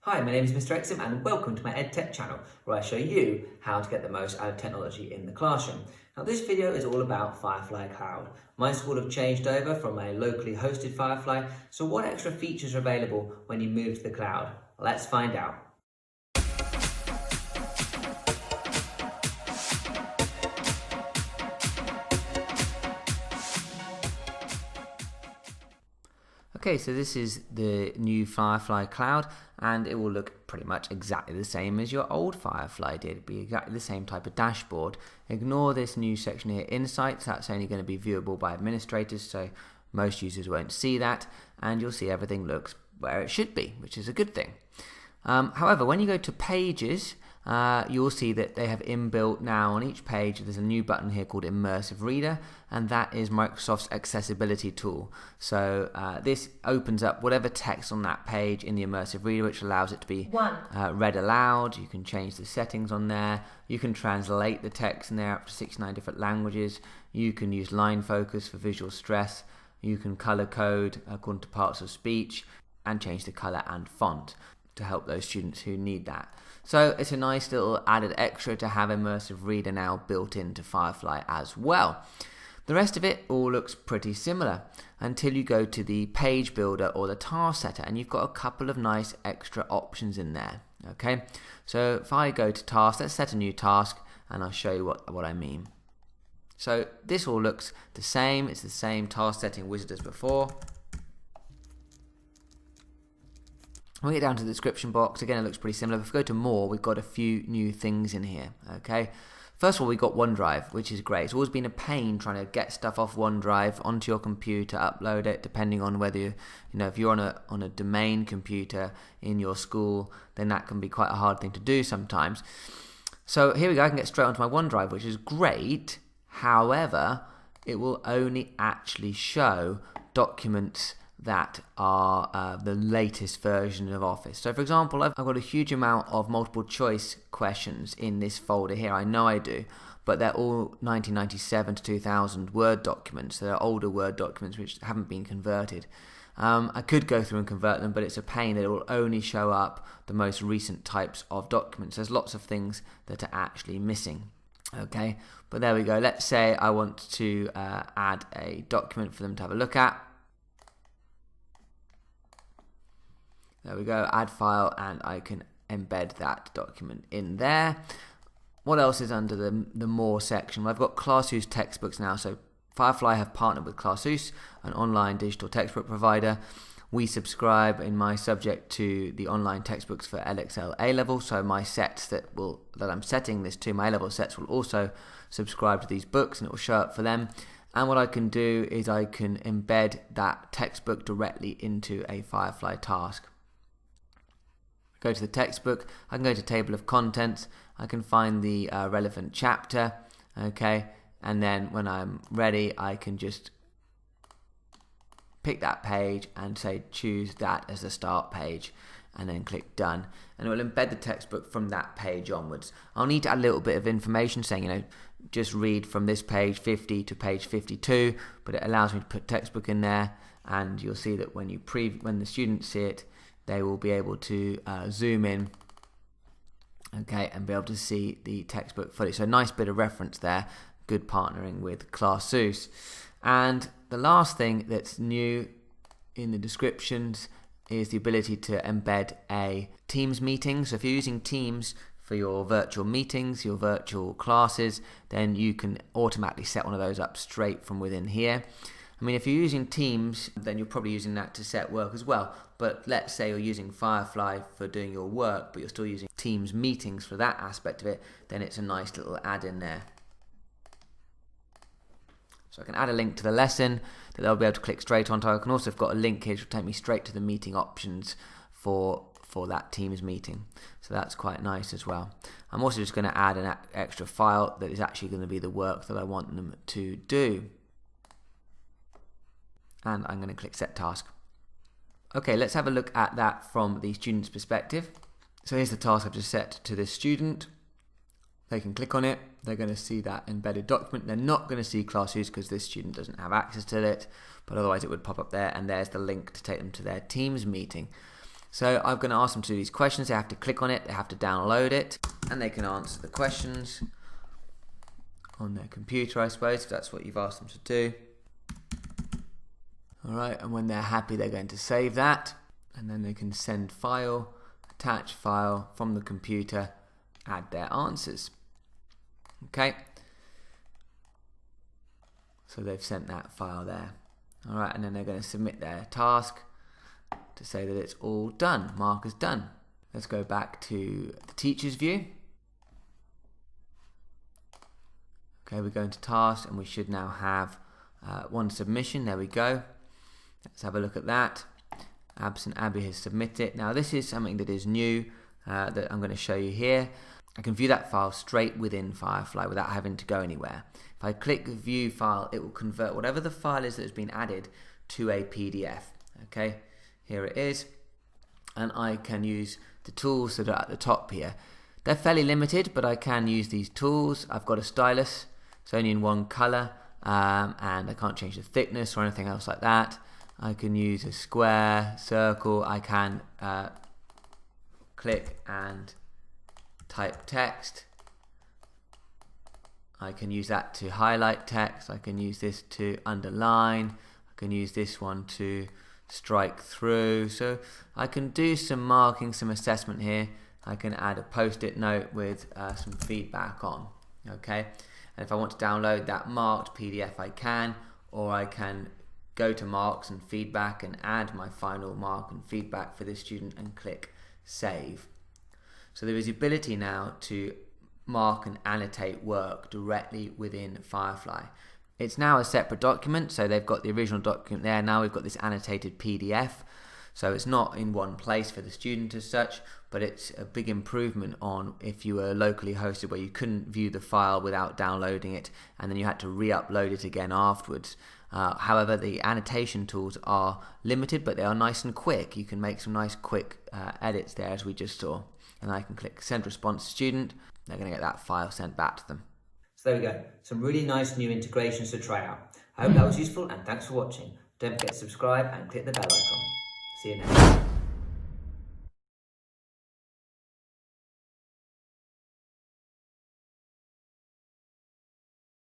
Hi, my name is Mr. Exum and welcome to my EdTech channel where I show you how to get the most out of technology in the classroom. Now this video is all about Firefly Cloud. My school have changed over from a locally hosted Firefly, so what extra features are available when you move to the cloud? Let's find out. Okay, so this is the new Firefly Cloud and it will look pretty much exactly the same as your old Firefly did. It'll be exactly the same type of dashboard. Ignore this new section here, Insights. That's only going to be viewable by administrators, so most users won't see that, and you'll see everything looks where it should be, which is a good thing. However, when you go to Pages, you'll see that they have inbuilt now on each page, there's a new button here called Immersive Reader, and that is Microsoft's accessibility tool. So this opens up whatever text on that page in the Immersive Reader, which allows it to be read aloud. You can change the settings on there. You can translate the text in there up to 69 different languages. You can use line focus for visual stress. You can color code according to parts of speech and change the color and font to help those students who need that. So it's a nice little added extra to have Immersive Reader now built into Firefly as well. The rest of it all looks pretty similar until you go to the page builder or the task setter, and you've got a couple of nice extra options in there. Okay, so if I go to task, let's set a new task and I'll show you what I mean. So this all looks the same. It's the same task setting wizard as before. When we get down to the description box, again it looks pretty similar. If we go to more, we've got a few new things in here. Okay, first of all, we've got OneDrive, which is great. It's always been a pain trying to get stuff off OneDrive onto your computer, upload it, depending on whether if you're on a domain computer in your school, then that can be quite a hard thing to do sometimes. So here we go, I can get straight onto my OneDrive, which is great. However, it will only actually show documents that are the latest version of Office. So for example, I've got a huge amount of multiple choice questions in this folder here. I know I do, but they're all 1997 to 2000 Word documents. They're older Word documents which haven't been converted. I could go through and convert them, but it's a pain that it will only show up the most recent types of documents. There's lots of things that are actually missing. Okay, but there we go. Let's say I want to add a document for them to have a look at. There we go, add file, and I can embed that document in there. What else is under the more section? Well, I've got ClassHouse textbooks now. So Firefly have partnered with ClassHouse, an online digital textbook provider. We subscribe in my subject to the online textbooks for LXL A-level. So my sets that I'm setting this to, my A-level sets, will also subscribe to these books, and it will show up for them. And what I can do is I can embed that textbook directly into a Firefly task. Go to the textbook, I can go to table of contents, I can find the relevant chapter, okay, and then when I'm ready I can just pick that page and say choose that as the start page and then click done, and it will embed the textbook from that page onwards. I'll need to add a little bit of information saying just read from this page 50 to page 52, but it allows me to put textbook in there, and you'll see that when the students see it, they will be able to zoom in, okay, and be able to see the textbook fully. So a nice bit of reference there, good partnering with ClassHouse. And the last thing that's new in the descriptions is the ability to embed a Teams meeting. So if you're using Teams for your virtual meetings, your virtual classes, then you can automatically set one of those up straight from within here. I mean, if you're using Teams, then you're probably using that to set work as well. But let's say you're using Firefly for doing your work, but you're still using Teams meetings for that aspect of it, then it's a nice little add-in there. So I can add a link to the lesson that they'll be able to click straight onto. I can also have got a link here which will take me straight to the meeting options for that Teams meeting. So that's quite nice as well. I'm also just going to add an extra file that is actually going to be the work that I want them to do. And I'm going to click set task. Okay, let's have a look at that from the student's perspective. So here's the task I've just set to this student. They can click on it. They're going to see that embedded document. They're not going to see ClassHouse because this student doesn't have access to it, but otherwise it would pop up there, and there's the link to take them to their Teams meeting. So I'm going to ask them to do these questions. They have to click on it, they have to download it, and they can answer the questions on their computer, I suppose, if that's what you've asked them to do. Alright, and when they're happy, they're going to save that, and then they can send file, attach file from the computer, add their answers. Okay, so they've sent that file there. Alright, and then they're going to submit their task to say that it's all done, mark is done. Let's go back to the teacher's view. Okay, we go into task and we should now have one submission. There we go. Let's have a look at that. Absent Abby has submitted. Now this is something that is new that I'm going to show you here. I can view that file straight within Firefly without having to go anywhere. If I click view file, it will convert whatever the file is that has been added to a PDF. Okay, here it is, and I can use the tools that are at the top here. They're fairly limited, but I can use these tools. I've got a stylus, it's only in one color, and I can't change the thickness or anything else like that. I can use a square, circle. I can click and type text. I can use that to highlight text. I can use this to underline. I can use this one to strike through. So I can do some marking, some assessment here. I can add a post-it note with some feedback on. Okay, and if I want to download that marked PDF, I can, or I can go to marks and feedback and add my final mark and feedback for this student and click save. So there is the ability now to mark and annotate work directly within Firefly. It's now a separate document, so they've got the original document there. Now we've got this annotated PDF, so it's not in one place for the student as such, but it's a big improvement on if you were locally hosted where you couldn't view the file without downloading it and then you had to re-upload it again afterwards. However, the annotation tools are limited, but they are nice and quick. You can make some nice quick edits there, as we just saw. And I can click send response to student. They're going to get that file sent back to them. So there we go. Some really nice new integrations to try out. I hope that was useful, and thanks for watching. Don't forget to subscribe and click the bell icon. See you next time.